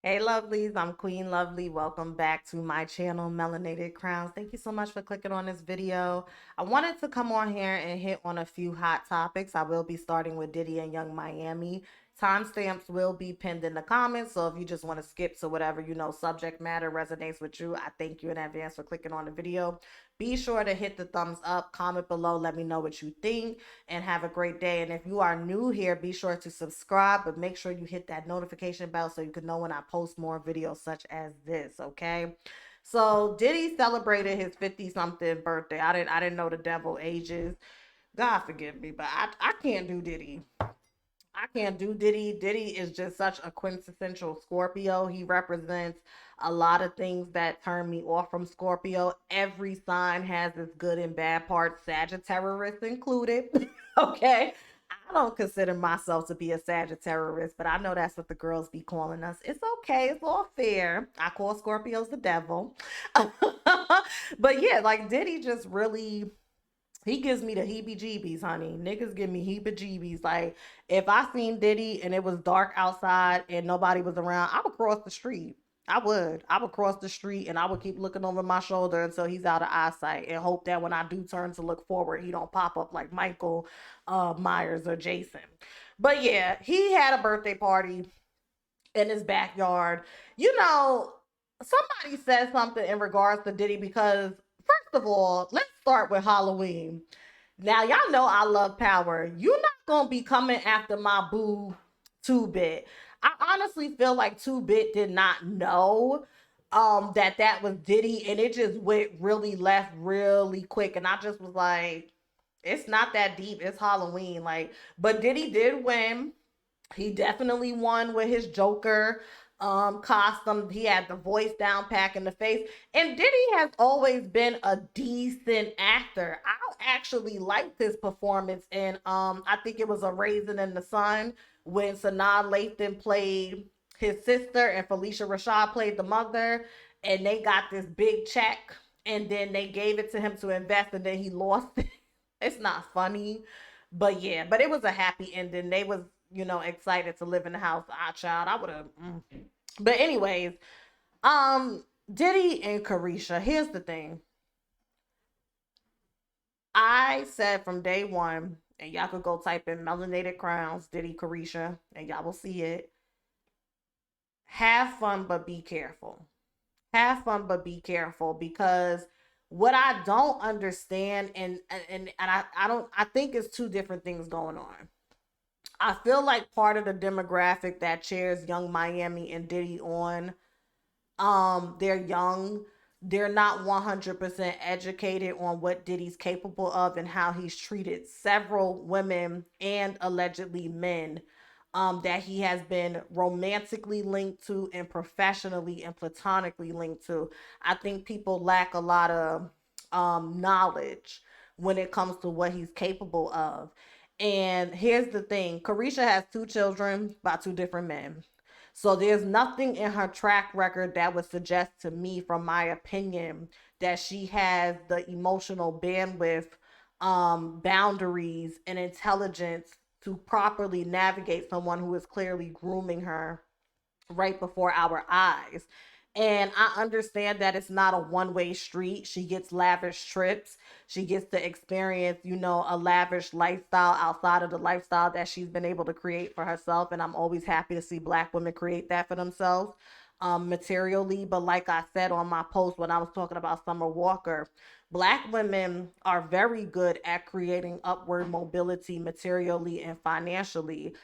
Hey lovelies, I'm Queen Lovely. Welcome back to my channel, Melanated Crowns. Thank you so much for clicking on this video. I wanted to come on here and hit on a few hot topics. I will be starting with Diddy and Young Miami. Timestamps will be pinned in the comments, so if you just want to skip to whatever subject matter resonates with you, I thank you in advance for clicking on the video. Be sure to hit the thumbs up, comment below, let me know what you think, and have a great day. And if you are new here, be sure to subscribe, but make sure you hit that notification bell so you can know when I post more videos such as this, okay? So Diddy celebrated his 50 something birthday. I didn't know the devil ages. God forgive me, but I can't do Diddy. I can't do Diddy. Diddy is just such a quintessential Scorpio. He represents a lot of things that turn me off from Scorpio. Every sign has its good and bad parts, Sagittarius included. Okay. I don't consider myself to be a Sagittarius, but I know that's what the girls be calling us. It's okay. It's all fair. I call Scorpios the devil. But yeah, like Diddy just really he gives me the heebie-jeebies, honey. Niggas give me heebie-jeebies. Like, if I seen Diddy and it was dark outside and nobody was around, I would cross the street. I would. I would cross the street and I would keep looking over my shoulder until he's out of eyesight and hope that when I do turn to look forward, he don't pop up like Michael Myers or Jason. But yeah, he had a birthday party in his backyard. You know, somebody said something in regards to Diddy because, first of all, let's start with Halloween. Now, y'all know I love power. You're not going to be coming after my boo 2-Bit. I honestly feel like 2-Bit did not know that was Diddy, and it just went really left really quick. And I just was like, it's not that deep. It's Halloween. Like, but Diddy did win. He definitely won with his Joker costume. He had the voice down pack in the face. And Diddy has always been a decent actor. I actually liked his performance in I think it was A Raisin in the Sun when Sanaa Lathan played his sister and Felicia Rashad played the mother, and they got this big check and then they gave it to him to invest and then he lost it. It's not funny. But yeah, but it was a happy ending. They was, excited to live in the house. Ah, child, I would have. But anyways, Diddy and Carisha. Here's the thing. I said from day one, and y'all could go type in melanated crowns, Diddy Carisha, and y'all will see it. Have fun, but be careful. Have fun, but be careful because what I don't understand, and I think it's two different things going on. I feel like part of the demographic that cheers Young Miami and Diddy on, they're young. They're not 100% educated on what Diddy's capable of and how he's treated several women and allegedly men that he has been romantically linked to and professionally and platonically linked to. I think people lack a lot of knowledge when it comes to what he's capable of. And here's the thing, Carisha has two children by two different men. So there's nothing in her track record that would suggest to me, from my opinion, that she has the emotional bandwidth, boundaries, and intelligence to properly navigate someone who is clearly grooming her right before our eyes. And I understand that it's not a one-way street. She gets lavish trips. She gets to experience, a lavish lifestyle outside of the lifestyle that she's been able to create for herself. And I'm always happy to see Black women create that for themselves materially. But like I said on my post when I was talking about Summer Walker, Black women are very good at creating upward mobility materially and financially.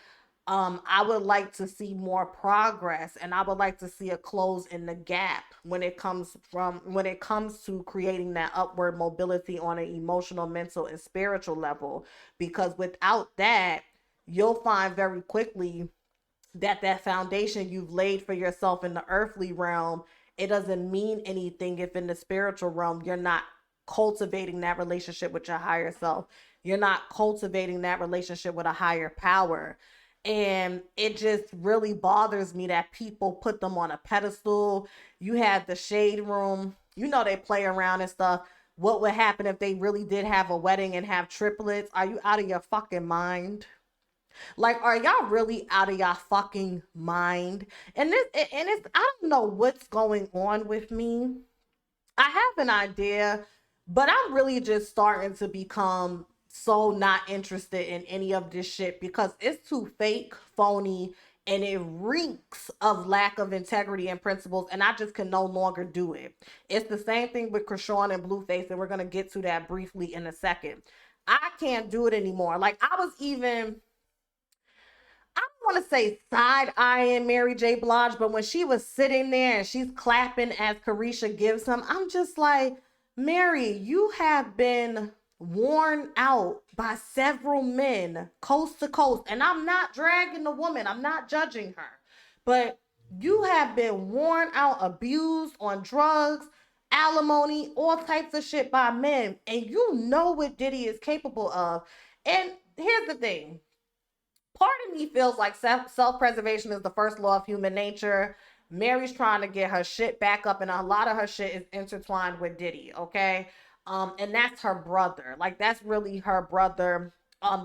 I would like to see more progress, and I would like to see a close in the gap when it comes to creating that upward mobility on an emotional, mental, and spiritual level. Because without that, you'll find very quickly that foundation you've laid for yourself in the earthly realm, it doesn't mean anything if in the spiritual realm you're not cultivating that relationship with your higher self. You're not cultivating that relationship with a higher power. And it just really bothers me that people put them on a pedestal. You have the shade room, they play around and stuff. What would happen if they really did have a wedding and have triplets? Are you out of your fucking mind? Like, are y'all really out of y'all fucking mind? And it's I don't know what's going on with me. I have an idea, but I'm really just starting to become so not interested in any of this shit because it's too fake, phony, and it reeks of lack of integrity and principles, and I just can no longer do it. It's the same thing with Chrisean and Blueface, and we're gonna get to that briefly in a second. I can't do it anymore. Like I was even I don't want to say side eyeing Mary J. Blige, but when she was sitting there and she's clapping as Carisha gives him, I'm just like, Mary, you have been worn out by several men coast to coast. And I'm not dragging the woman, I'm not judging her. But you have been worn out, abused on drugs, alimony, all types of shit by men. And you know what Diddy is capable of. And here's the thing, part of me feels like self-preservation is the first law of human nature. Mary's trying to get her shit back up, and a lot of her shit is intertwined with Diddy, okay? And that's her brother. Like, that's really her brother.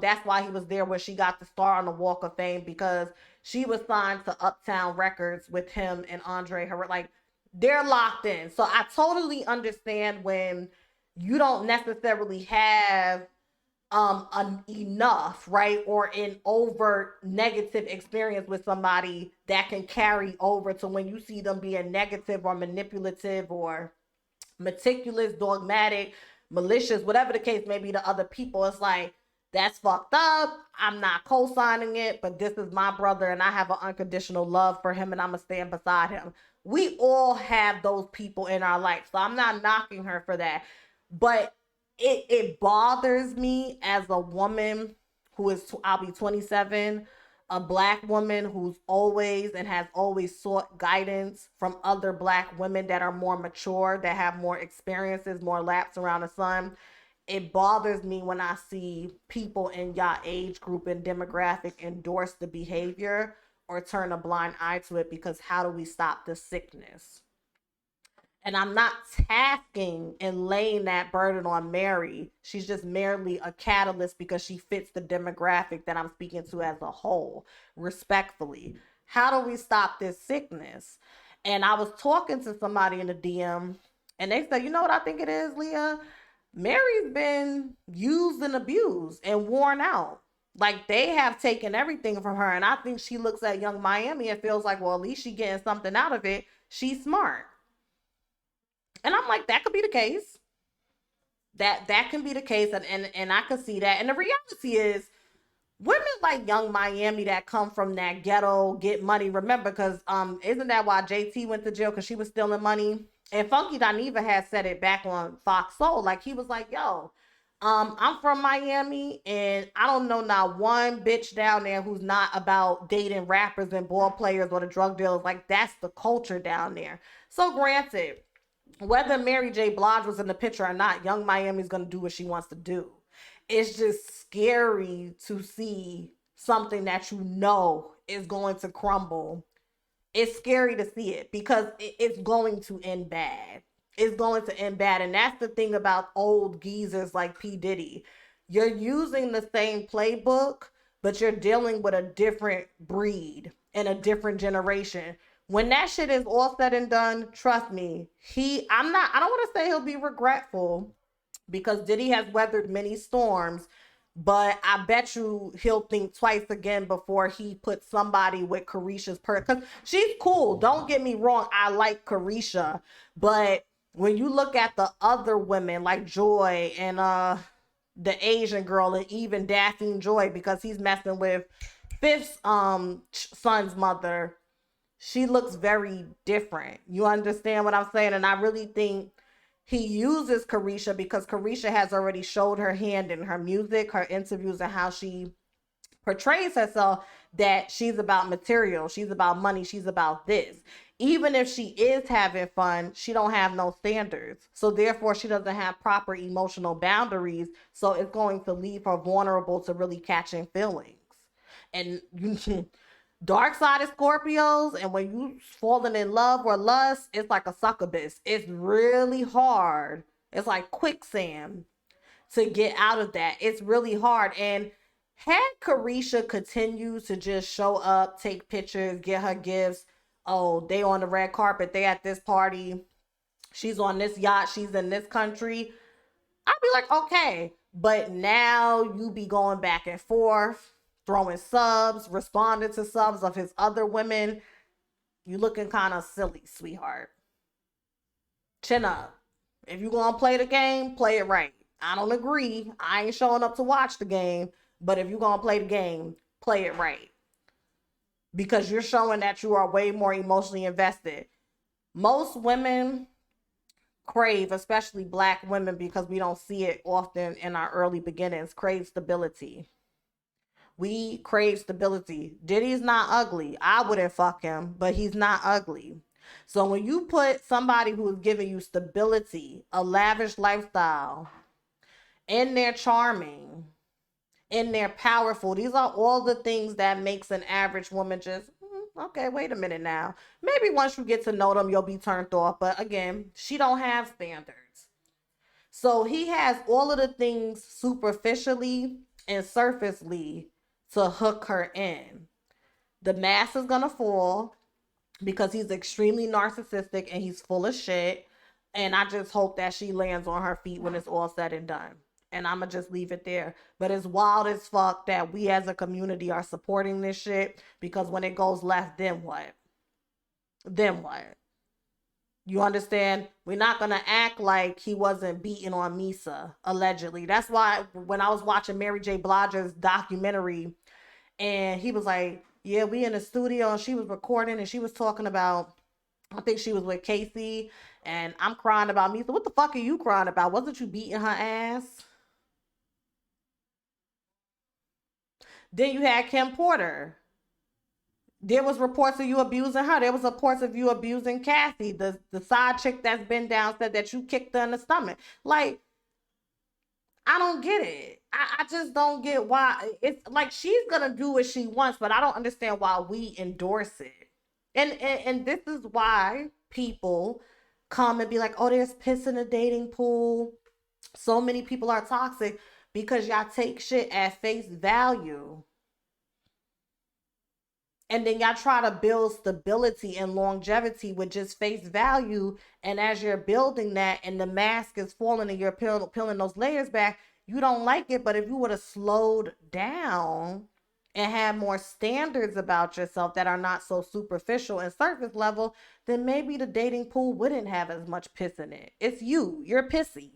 That's why he was there when she got the star on the Walk of Fame, because she was signed to Uptown Records with him and Andre Her. Like, they're locked in. So I totally understand when you don't necessarily have enough, right, or an overt negative experience with somebody that can carry over to when you see them being negative or manipulative or meticulous, dogmatic, malicious, whatever the case may be to other people. It's like, that's fucked up. I'm not co-signing it, but this is my brother and I have an unconditional love for him and I'm gonna stand beside him. We all have those people in our life, so I'm not knocking her for that. But it bothers me as a woman who is, I'll be 27, a black woman who's always and has always sought guidance from other black women that are more mature, that have more experiences, more laps around the sun. It bothers me when I see people in y'all age group and demographic endorse the behavior or turn a blind eye to it, because how do we stop the sickness? And I'm not tasking and laying that burden on Mary. She's just merely a catalyst because she fits the demographic that I'm speaking to as a whole, respectfully. How do we stop this sickness? And I was talking to somebody in the DM, and they said, you know what I think it is, Leah? Mary's been used and abused and worn out. Like, they have taken everything from her. And I think she looks at Young Miami and feels like, well, at least she's getting something out of it. She's smart. And I'm like, that could be the case. That can be the case, and I can see that. And the reality is, women like Young Miami that come from that ghetto get money. Remember, because isn't that why JT went to jail, because she was stealing money? And Funky Dineva had said it back on Fox Soul. Like, he was like, yo, I'm from Miami, and I don't know not one bitch down there who's not about dating rappers and ball players or the drug dealers. Like, that's the culture down there. So granted, whether Mary J. Blige was in the picture or not, Young Miami's gonna do what she wants to do. It's just scary to see something that you know is going to crumble. It's scary to see it because it's going to end bad. It's going to end bad. And that's the thing about old geezers like P. Diddy. You're using the same playbook, but you're dealing with a different breed and a different generation. When that shit is all said and done, trust me, I don't want to say he'll be regretful, because Diddy has weathered many storms, but I bet you he'll think twice again before he puts somebody with Carisha's because she's cool. Don't get me wrong, I like Carisha, but when you look at the other women like Joy and the Asian girl, and even Daphne Joy, because he's messing with Fifth's son's mother, she looks very different. You understand what I'm saying? And I really think he uses Carisha because Carisha has already showed her hand in her music, her interviews, and how she portrays herself, that she's about material, she's about money, she's about this. Even if she is having fun, she don't have no standards. So therefore, she doesn't have proper emotional boundaries. So it's going to leave her vulnerable to really catching feelings. And dark side of Scorpios, and when you falling in love or lust, it's like a succubus. It's really hard. It's like quicksand to get out of that. It's really hard. And Had Carisha continue to just show up, take pictures, get her gifts, oh, they on the red carpet, they at this party, she's on this yacht, she's in this country, I'd be like, okay. But now you be going back and forth, throwing subs, responding to subs of his other women. You looking kind of silly, sweetheart. Chin up. If you gonna play the game, play it right. I don't agree. I ain't showing up to watch the game, but if you gonna play the game, play it right. Because you're showing that you are way more emotionally invested. Most women crave, especially black women, because we don't see it often in our early beginnings, crave stability. We crave stability. Diddy's not ugly. I wouldn't fuck him, but he's not ugly. So when you put somebody who is giving you stability, a lavish lifestyle, and they're charming, and they're powerful, these are all the things that makes an average woman just, okay, wait a minute now. Maybe once you get to know them, you'll be turned off. But again, she don't have standards. So he has all of the things superficially and surfacely to hook her in. The mask is going to fall because he's extremely narcissistic and he's full of shit. And I just hope that she lands on her feet when it's all said and done. And I'm going to just leave it there. But it's wild as fuck that we as a community are supporting this shit, because when it goes left, then what? Then what? You understand? We're not going to act like he wasn't beating on Misa, allegedly. That's why when I was watching Mary J. Blige's documentary, and he was like, yeah, we in the studio, and she was recording, and she was talking about, I think she was with Casey, and I'm crying about Misa. What the fuck are you crying about? Wasn't you beating her ass? Then you had Kim Porter. There was reports of you abusing her. There was reports of you abusing Kathy, the side chick that's been down, said that you kicked her in the stomach. Like, I don't get it. I just don't get why. It's like she's gonna do what she wants, but I don't understand why we endorse it. And this is why people come and be like, oh, there's piss in the dating pool. So many people are toxic, because y'all take shit at face value. And then y'all try to build stability and longevity with just face value. And as you're building that and the mask is falling and you're peeling those layers back, you don't like it. But if you would have slowed down and had more standards about yourself that are not so superficial and surface level, then maybe the dating pool wouldn't have as much piss in it. It's you. You're pissy.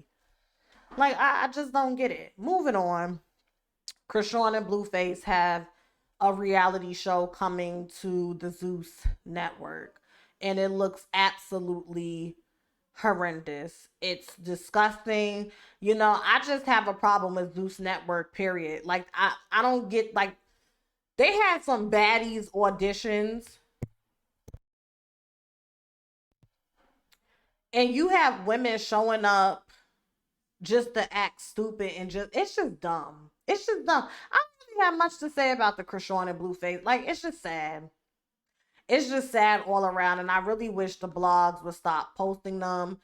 Like, I just don't get it. Moving on. Chrisean and Blueface have a reality show coming to the Zeus network, and it looks absolutely horrendous. It's disgusting. You know, I just have a problem with Zeus network, period. Like, I don't get, like, they had some baddies auditions, and you have women showing up just to act stupid, and just, it's just dumb. It's just dumb. I don't really have much to say about the Chrisean and Blueface. Like, it's just sad. It's just sad all around, and I really wish the blogs would stop posting them.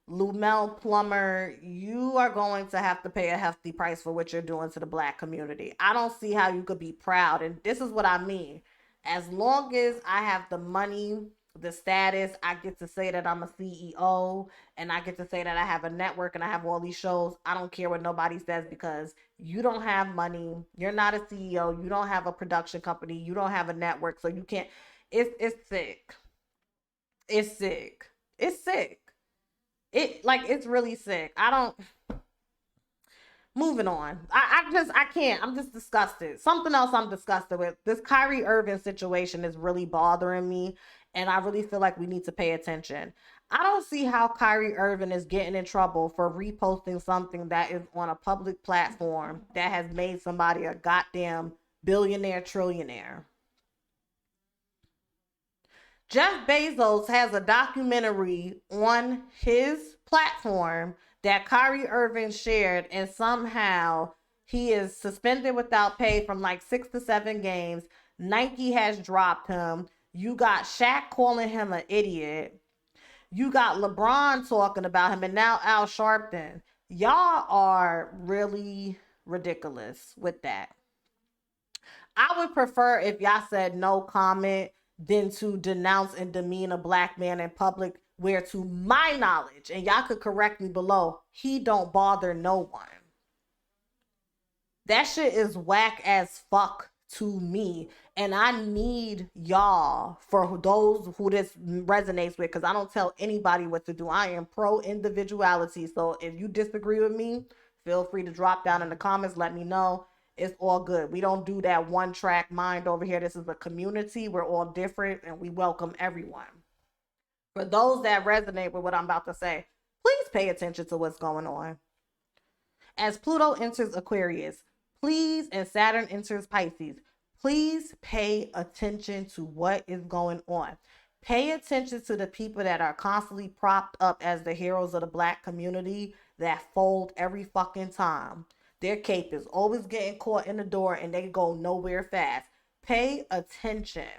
Lumel Plummer, you are going to have to pay a hefty price for what you're doing to the black community. I don't see how you could be proud, and this is what I mean. As long as I have the money, the status, I get to say that I'm a CEO, and I get to say that I have a network and I have all these shows. I don't care what nobody says, because you don't have money. You're not a CEO. You don't have a production company. You don't have a network, so you can't. It's sick. It's sick. It's sick. It's really sick. I don't. Moving on. I can't. I'm just disgusted. Something else I'm disgusted with. This Kyrie Irving situation is really bothering me, and I really feel like we need to pay attention. I don't see how Kyrie Irving is getting in trouble for reposting something that is on a public platform that has made somebody a goddamn billionaire, trillionaire. Jeff Bezos has a documentary on his platform that Kyrie Irving shared, and somehow he is suspended without pay from like 6 to 7 games. Nike has dropped him. You got Shaq calling him an idiot. You got LeBron talking about him, and now Al Sharpton. Y'all are really ridiculous with that. I would prefer if y'all said no comment than to denounce and demean a black man in public, where to my knowledge, and y'all could correct me below, he don't bother no one. That shit is whack as fuck to me. And I need y'all, for those who this resonates with, because I don't tell anybody what to do. I am pro individuality. So if you disagree with me, feel free to drop down in the comments. Let me know. It's all good. We don't do that one track mind over here. This is a community. We're all different and we welcome everyone. For those that resonate with what I'm about to say, please pay attention to what's going on. As Pluto enters Aquarius, please, and Saturn enters Pisces, please pay attention to what is going on. Pay attention to the people that are constantly propped up as the heroes of the black community that fold every fucking time. Their cape is always getting caught in the door and they go nowhere fast. Pay attention,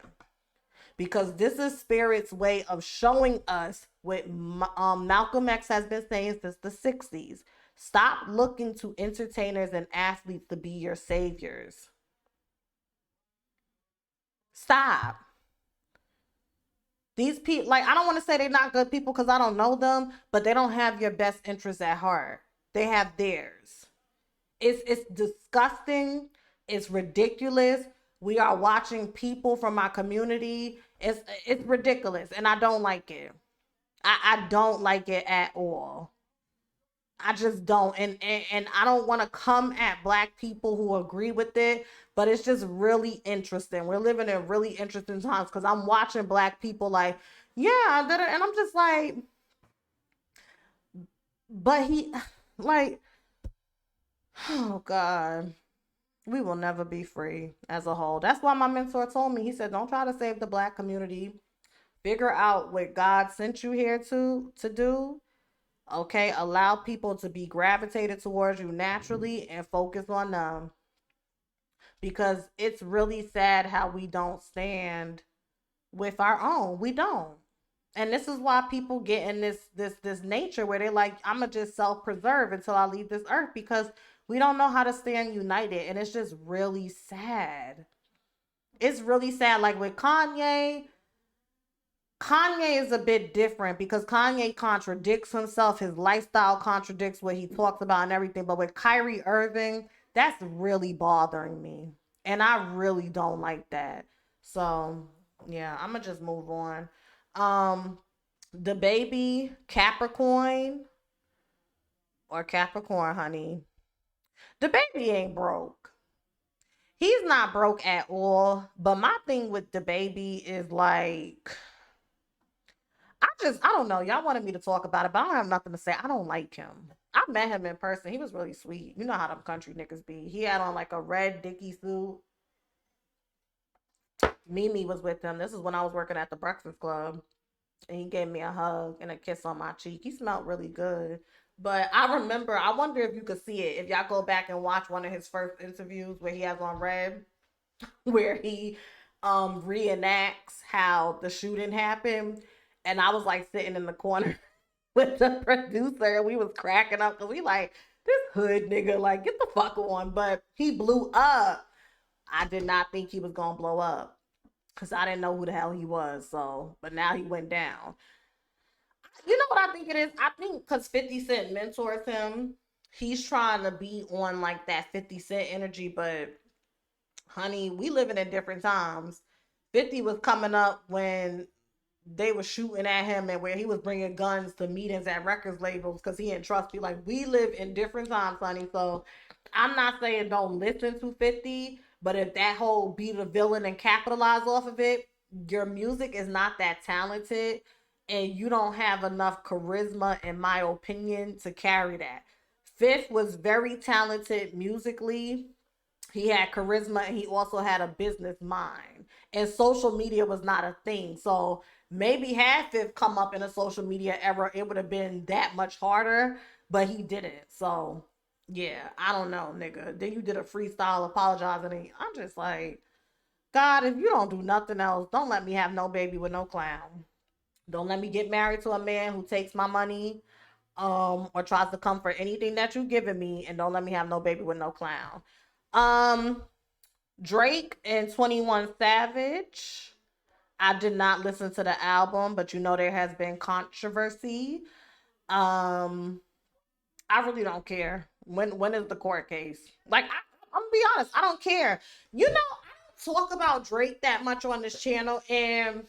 because this is Spirit's way of showing us what Malcolm X has been saying since the 60s. Stop looking to entertainers and athletes to be your saviors. Stop. These people, like, I don't want to say they're not good people because I don't know them, but they don't have your best interests at heart. They have theirs. It's disgusting. It's ridiculous. We are watching people from our community. It's ridiculous, and I don't like it. I don't like it at all. I just don't. And I don't want to come at black people who agree with it, but it's just really interesting. We're living in really interesting times because I'm watching black people like, yeah, I did it. And I'm just like, but he, like, oh God, we will never be free as a whole. That's why my mentor told me, he said, don't try to save the black community. Figure out what God sent you here to do. Okay, allow people to be gravitated towards you naturally and focus on them, because it's really sad how we don't stand with our own. We don't. And this is why people get in this nature where they're like, I'm gonna just self-preserve until I leave this earth, because we don't know how to stand united. And it's just really sad. It's really sad. Like with Kanye is a bit different because Kanye contradicts himself. His lifestyle contradicts what he talks about and everything. But with Kyrie Irving, that's really bothering me. And I really don't like that. So, yeah, I'm going to just move on. The baby Capricorn, or Capricorn, honey. The baby ain't broke. He's not broke at all. But my thing with the baby is like, I don't know. Y'all wanted me to talk about it, but I don't have nothing to say. I don't like him. I met him in person. He was really sweet. You know how them country niggas be. He had on like a red Dickie suit. Mimi was with him. This is when I was working at the Breakfast Club. And he gave me a hug and a kiss on my cheek. He smelled really good. But I remember, I wonder if you could see it. If y'all go back and watch one of his first interviews where he has on red, where he reenacts how the shooting happened. And I was like sitting in the corner with the producer and we was cracking up because we like, this hood nigga, like, get the fuck on. But he blew up. I did not think he was gonna blow up because I didn't know who the hell he was. So, but now he went down. You know what I think it is? I think because 50 Cent mentors him, he's trying to be on like that 50 Cent energy. But honey, we living in different times. 50 was coming up when they were shooting at him and where he was bringing guns to meetings at records labels because he didn't trust me. Like, we live in different times, honey. So I'm not saying don't listen to 50, but if that whole be the villain and capitalize off of it, your music is not that talented and you don't have enough charisma, in my opinion, to carry that. Fifth was very talented musically. He had charisma and he also had a business mind. And social media was not a thing. So maybe had Fifth come up in a social media era, it would have been that much harder, but he didn't. So yeah, I don't know, nigga. Then you did a freestyle apologizing. I'm just like, God, if you don't do nothing else, don't let me have no baby with no clown. Don't let me get married to a man who takes my money, or tries to come for anything that you giving me, and don't let me have no baby with no clown. Um, Drake and 21 Savage. I did not listen to the album, but you know there has been controversy. Um, I really don't care. When is the court case? Like I'm gonna be honest, I don't care. You know, I don't talk about Drake that much on this channel, and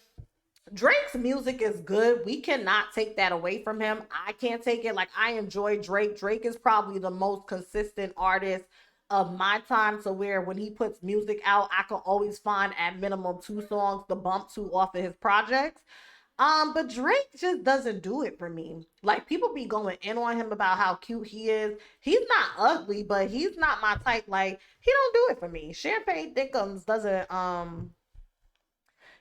Drake's music is good. We cannot take that away from him. I can't take it. Like, I enjoy Drake. Drake is probably the most consistent artist of my time, to where when he puts music out, I can always find at minimum 2 songs to bump to off of his projects. But Drake just doesn't do it for me. Like, people be going in on him about how cute he is. He's not ugly, but he's not my type. Like, he don't do it for me. Champagne Dickums doesn't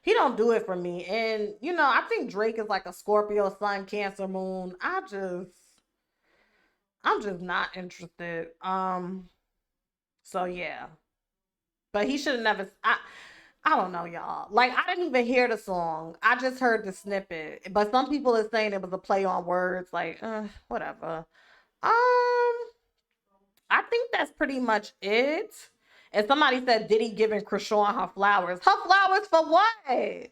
he don't do it for me. And you know, I think Drake is like a Scorpio sun, Cancer moon. I'm just not interested. So yeah. But he should have never I don't know, y'all. Like, I didn't even hear the song. I just heard the snippet. But some people are saying it was a play on words, like, whatever. I think that's pretty much it. And somebody said Diddy giving Chrisean her flowers. Her flowers for what? And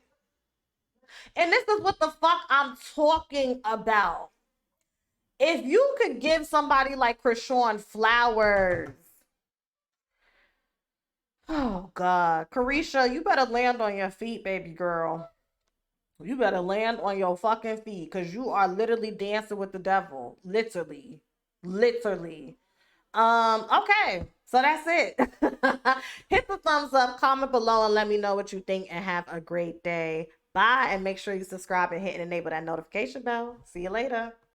this is what the fuck I'm talking about. If you could give somebody like Chrisean flowers, oh God, Carisha, you better land on your feet, baby girl. You better land on your fucking feet, because you are literally dancing with the devil. Literally. Literally. Okay. So that's it. Hit the thumbs up, comment below, and let me know what you think, and have a great day. Bye, and make sure you subscribe and hit and enable that notification bell. See you later.